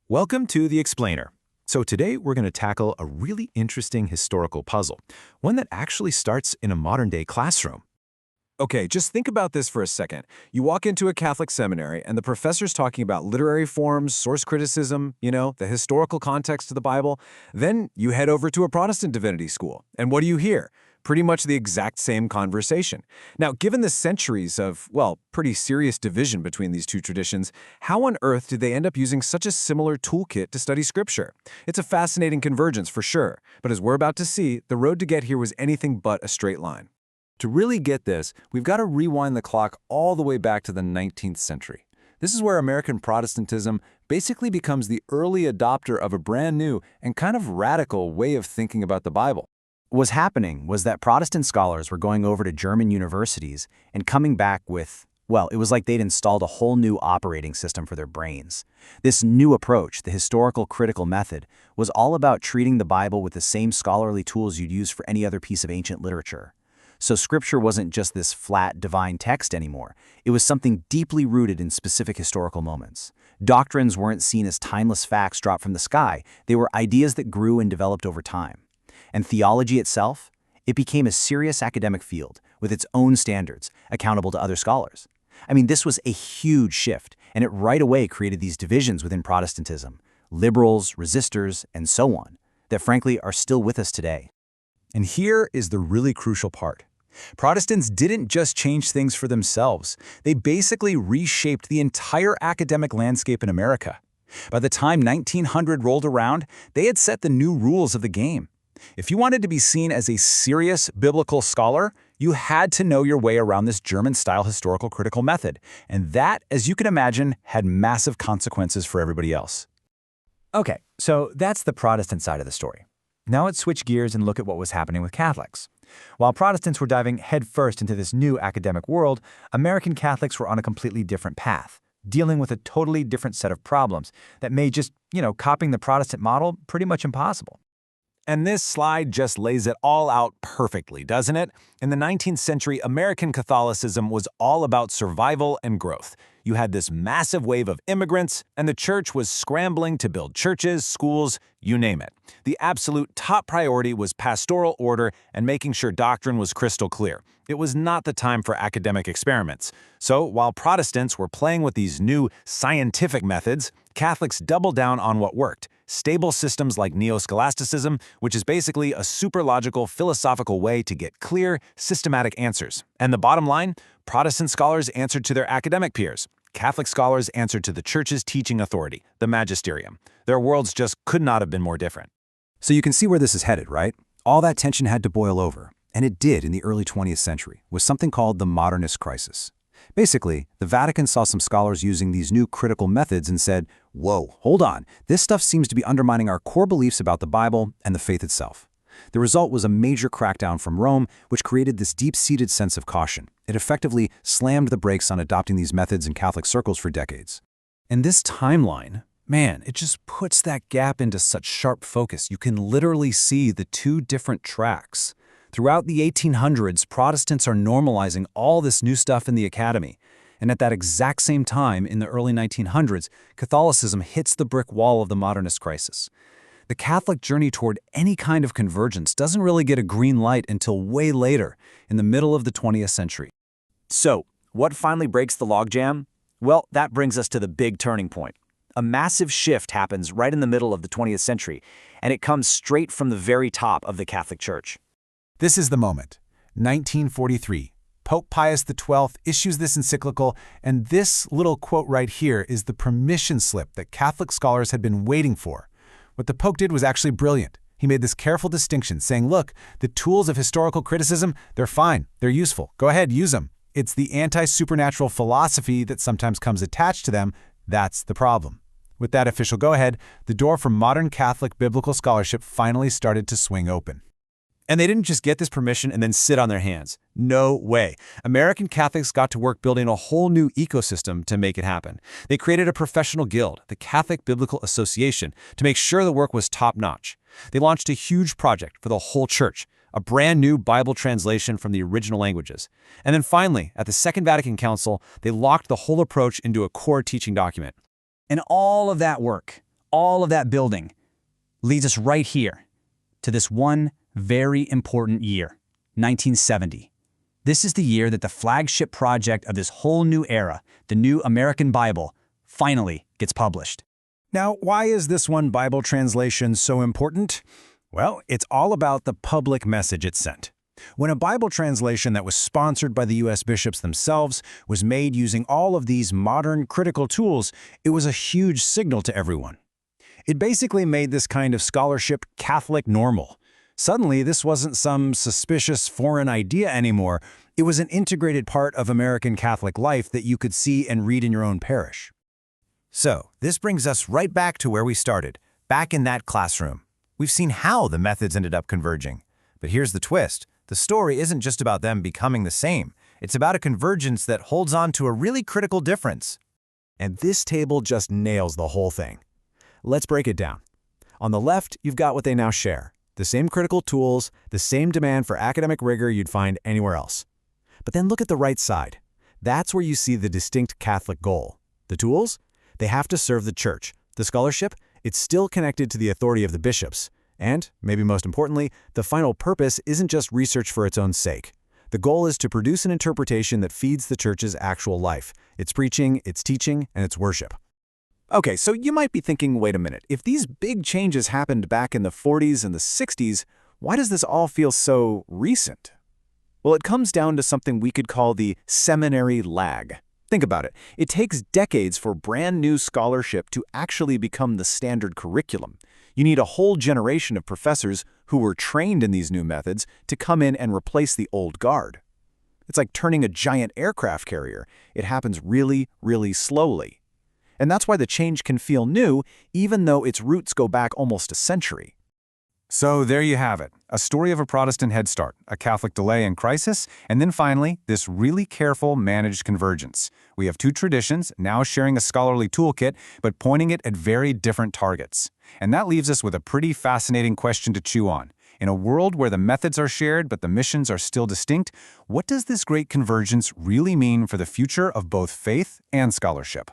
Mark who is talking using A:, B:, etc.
A: Welcome to The Explainer. So today we're going to tackle a really interesting historical puzzle, one that actually starts in a modern-day classroom.
B: Okay, just think about this for a second. You walk into a Catholic seminary, and the professor's talking about literary forms, source criticism, the historical context of the Bible. Then you head over to a Protestant divinity school, and what do you hear? Pretty much the exact same conversation. Now, given the centuries of, pretty serious division between these two traditions, how on earth did they end up using such a similar toolkit to study Scripture? It's a fascinating convergence for sure, but as we're about to see, the road to get here was anything but a straight line.
C: To really get this, we've got to rewind the clock all the way back to the 19th century. This is where American Protestantism basically becomes the early adopter of a brand new and kind of radical way of thinking about the Bible.
D: What was happening was that Protestant scholars were going over to German universities and coming back with, it was like they'd installed a whole new operating system for their brains. This new approach, the historical critical method, was all about treating the Bible with the same scholarly tools you'd use for any other piece of ancient literature. So Scripture wasn't just this flat divine text anymore. It was something deeply rooted in specific historical moments. Doctrines weren't seen as timeless facts dropped from the sky. They were ideas that grew and developed over time. And theology itself, it became a serious academic field with its own standards, accountable to other scholars. This was a huge shift, and it right away created these divisions within Protestantism, liberals, resistors, and so on, that frankly are still with us today.
A: And here is the really crucial part. Protestants didn't just change things for themselves. They basically reshaped the entire academic landscape in America. By the time 1900 rolled around, they had set the new rules of the game. If you wanted to be seen as a serious biblical scholar, you had to know your way around this German-style historical critical method. And that, as you can imagine, had massive consequences for everybody else.
E: Okay, so that's the Protestant side of the story. Now let's switch gears and look at what was happening with Catholics. While Protestants were diving headfirst into this new academic world, American Catholics were on a completely different path, dealing with a totally different set of problems that made just, copying the Protestant model pretty much impossible.
B: And this slide just lays it all out perfectly, doesn't it? In the 19th century, American Catholicism was all about survival and growth. You had this massive wave of immigrants, and the church was scrambling to build churches, schools, you name it. The absolute top priority was pastoral order and making sure doctrine was crystal clear. It was not the time for academic experiments. So while Protestants were playing with these new scientific methods, Catholics doubled down on what worked: stable systems like neo-scholasticism, which is basically a super-logical philosophical way to get clear, systematic answers. And the bottom line? Protestant scholars answered to their academic peers. Catholic scholars answered to the church's teaching authority, the magisterium. Their worlds just could not have been more different.
C: So you can see where this is headed, right? All that tension had to boil over, and it did in the early 20th century, with something called the modernist crisis. Basically, the Vatican saw some scholars using these new critical methods and said, whoa, hold on, this stuff seems to be undermining our core beliefs about the Bible and the faith itself. The result was a major crackdown from Rome, which created this deep-seated sense of caution. It effectively slammed the brakes on adopting these methods in Catholic circles for decades.
B: And this timeline, man, it just puts that gap into such sharp focus. You can literally see the two different tracks. Throughout the 1800s, Protestants are normalizing all this new stuff in the academy. And at that exact same time, in the early 1900s, Catholicism hits the brick wall of the modernist crisis. The Catholic journey toward any kind of convergence doesn't really get a green light until way later, in the middle of the 20th century.
D: So, what finally breaks the logjam? Well, that brings us to the big turning point. A massive shift happens right in the middle of the 20th century, and it comes straight from the very top of the Catholic Church.
F: This is the moment. 1943. Pope Pius XII issues this encyclical, and this little quote right here is the permission slip that Catholic scholars had been waiting for. What the Pope did was actually brilliant. He made this careful distinction, saying, look, the tools of historical criticism, they're fine, they're useful, go ahead, use them. It's the anti-supernatural philosophy that sometimes comes attached to them that's the problem. With that official go-ahead, the door for modern Catholic biblical scholarship finally started to swing open.
B: And they didn't just get this permission and then sit on their hands. No way. American Catholics got to work building a whole new ecosystem to make it happen. They created a professional guild, the Catholic Biblical Association, to make sure the work was top-notch. They launched a huge project for the whole church, a brand new Bible translation from the original languages. And then finally, at the Second Vatican Council, they locked the whole approach into a core teaching document.
E: And all of that work,
D: all of that building leads us right here to this one very important year, 1970. This is the year that the flagship project of this whole new era, the New American Bible, finally gets published.
C: Now, why is this one Bible translation so important? Well, it's all about the public message it sent. When a Bible translation that was sponsored by the U.S. bishops themselves was made using all of these modern critical tools, it was a huge signal to everyone. It basically made this kind of scholarship Catholic normal. Suddenly, this wasn't some suspicious foreign idea anymore. It was an integrated part of American Catholic life that you could see and read in your own parish.
B: So, this brings us right back to where we started, back in that classroom. We've seen how the methods ended up converging. But here's the twist. The story isn't just about them becoming the same. It's about a convergence that holds on to a really critical difference.
C: And this table just nails the whole thing. Let's break it down. On the left, you've got what they now share. The same critical tools, the same demand for academic rigor you'd find anywhere else. But then look at the right side. That's where you see the distinct Catholic goal. The tools? They have to serve the church. The scholarship? It's still connected to the authority of the bishops. And, maybe most importantly, the final purpose isn't just research for its own sake. The goal is to produce an interpretation that feeds the church's actual life, its preaching, its teaching, and its worship. Okay, so you might be thinking, wait a minute, if these big changes happened back in the 40s and the 60s, why does this all feel so recent? Well, it comes down to something we could call the seminary lag. Think about it. It takes decades for brand new scholarship to actually become the standard curriculum. You need a whole generation of professors who were trained in these new methods to come in and replace the old guard. It's like turning a giant aircraft carrier. It happens really, really slowly. And that's why the change can feel new, even though its roots go back almost a century.
A: So there you have it, a story of a Protestant head start, a Catholic delay and crisis, and then finally, this really careful, managed convergence. We have two traditions, now sharing a scholarly toolkit, but pointing it at very different targets. And that leaves us with a pretty fascinating question to chew on. In a world where the methods are shared but the missions are still distinct, what does this great convergence really mean for the future of both faith and scholarship?